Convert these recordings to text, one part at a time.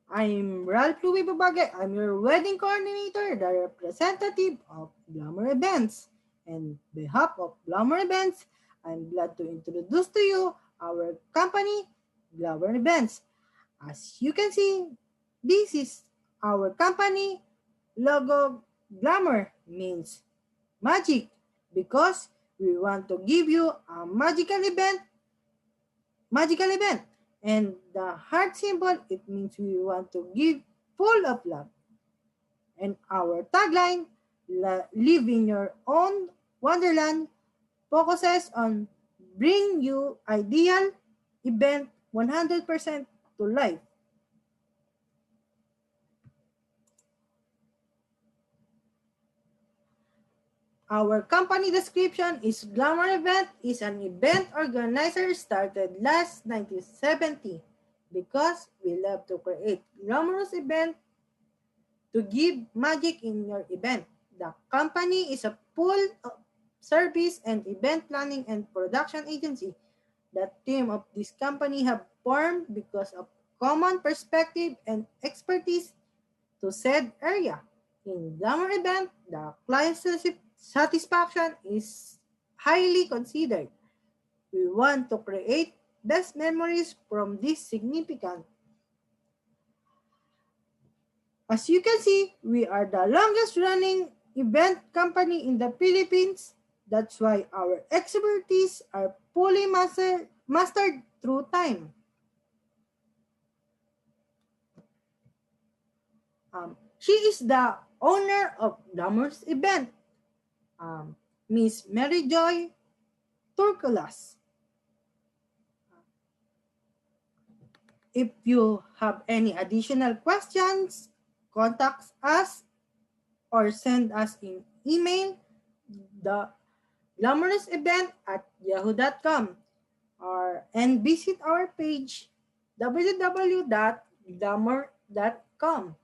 I'm Ralph Louis Babage. I'm your wedding coordinator, the representative of Glamour Events. And on behalf of Glamour Events, I'm glad to introduce to you our company, Glamour Events. As you can see, this is our company logo. Glamour means magic because we want to give you a magical event. And the heart symbol, it means we want to give full of love. And our tagline, live in your own wonderland, focuses on bring you ideal event 100% to life. Our company description is Glamour Event is an event organizer started last 1970 because we love to create glamorous event to give magic in your event. The company is a full service and event planning and production agency. The team of this company have formed because of common perspective and expertise to said area. In glamour event, the client satisfaction is highly considered. We want to create best memories from this significant. As you can see, we are the longest running event company in the Philippines. That's why our expertise are fully mastered through time. She is the owner of Glamour's event, um, Miss Mary Joy Turculas. If you have any additional questions, contact us or send us an email the glamorous event at yahoo.com and visit our page www.glamour.com.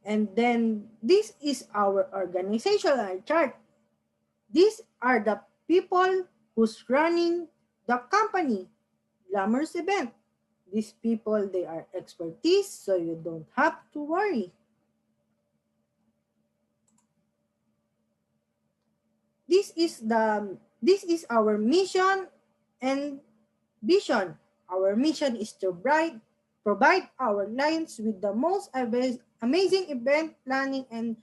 And then this is our organizational chart. These are the people who's running the company, Glamorous Event. These people, they are expertise, so you don't have to worry. This is our mission and vision. Our mission is to provide our clients with the most amazing event planning and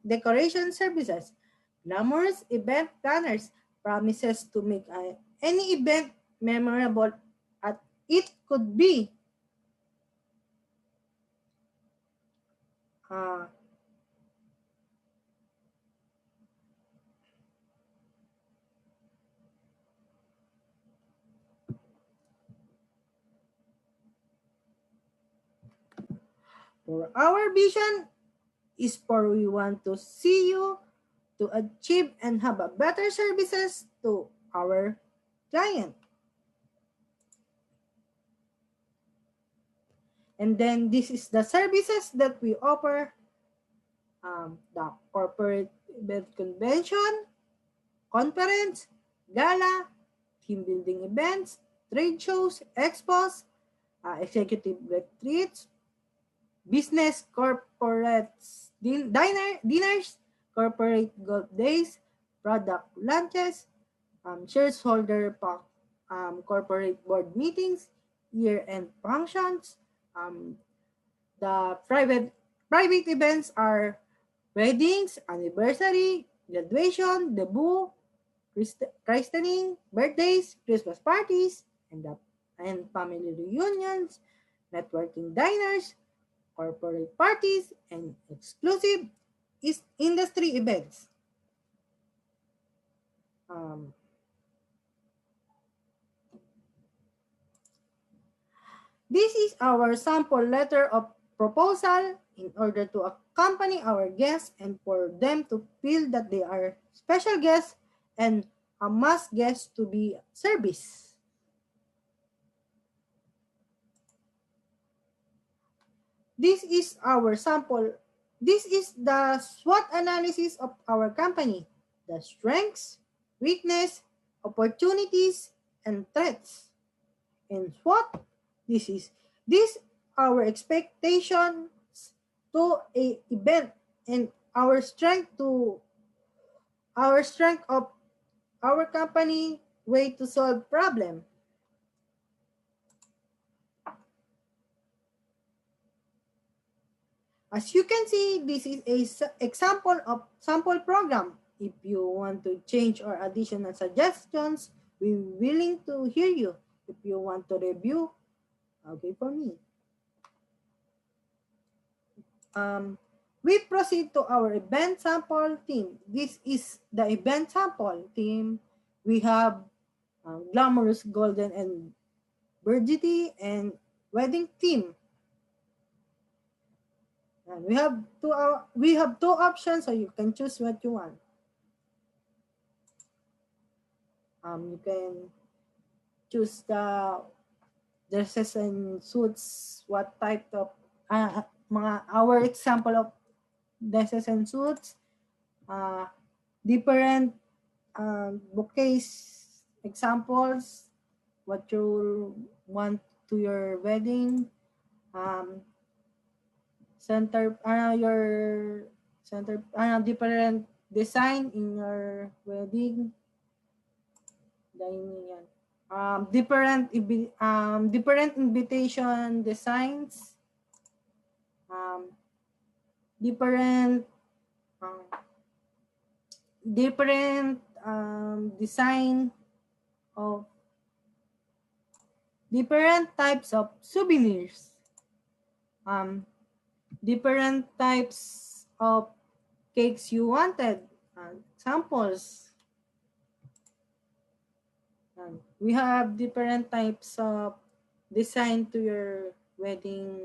decoration services. Glamorous event planners promises to make any event memorable as it could be. Uh, for our vision is for we want to see you to achieve and have a better services to our client. And then this is the services that we offer, the corporate event convention, conference, gala, team building events, trade shows, expos, executive retreats, business corporate dinners, corporate golf days, product lunches, shareholder corporate board meetings, year-end functions. The private events are weddings, anniversary, graduation, debut, christening, birthdays, Christmas parties, and family reunions, networking dinners, corporate parties, and exclusive industry events. Um, this is our sample letter of proposal in order to accompany our guests and for them to feel that they are special guests and a must guest to be service. This is our sample. This is the SWOT analysis of our company. The strengths, weakness, opportunities, and threats. And SWOT, this our expectations to a event and our strength of our company way to solve problem. As you can see, this is a example of sample program. If you want to change or additional suggestions, we're willing to hear you. If you want to review, okay for me. We proceed to our event sample team. This is the event sample team. We have Glamorous Golden and Virginity and Wedding team. And we have two options, so you can choose what you want. You can choose the dresses and suits, what type of our example of dresses and suits, different bouquets examples, what you want to your wedding, different design in your wedding. Different invitation designs, different design of different types of souvenirs, different types of cakes you wanted, samples. We have different types of design to your wedding.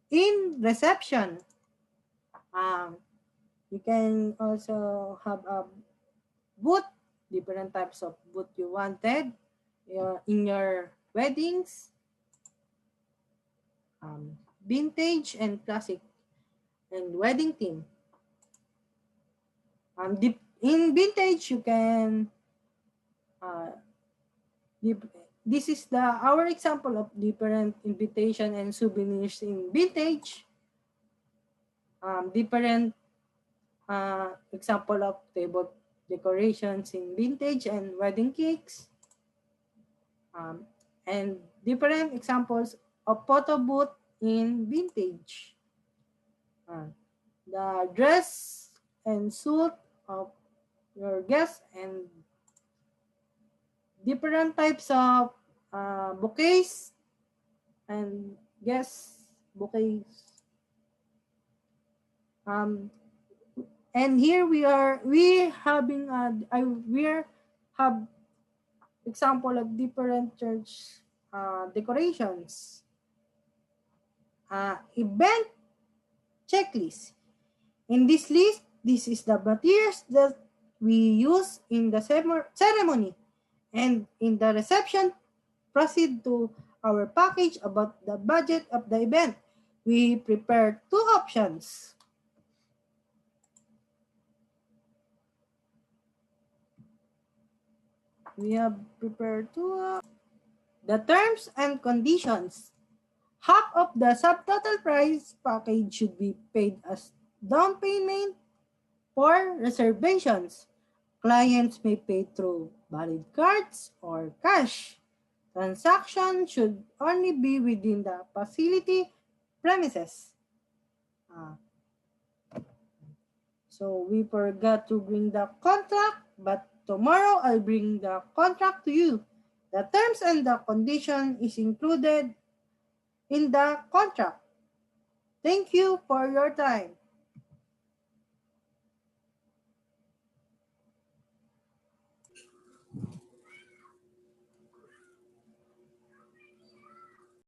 In reception, you can also have a booth, different types of booth you wanted in your weddings, vintage and classic and wedding theme. In vintage, you can this is our example of different invitation and souvenirs in vintage. Different example of table decorations in vintage and wedding cakes. And different examples of photo booth in vintage. The dress and suit of your guests and different types of bouquets and guest bouquets. And here we have example of different church decorations. Event checklist. In this list, this is the materials that we use in the ceremony. And in the reception, proceed to our package about the budget of the event. We prepare two options. We have prepared the terms and conditions. Half of the subtotal price package should be paid as down payment for reservations. Clients may pay through valid cards or cash. Transaction should only be within the facility premises. So we forgot to bring the contract, but tomorrow I'll bring the contract to you. The terms and the condition is included in the contract. Thank you for your time.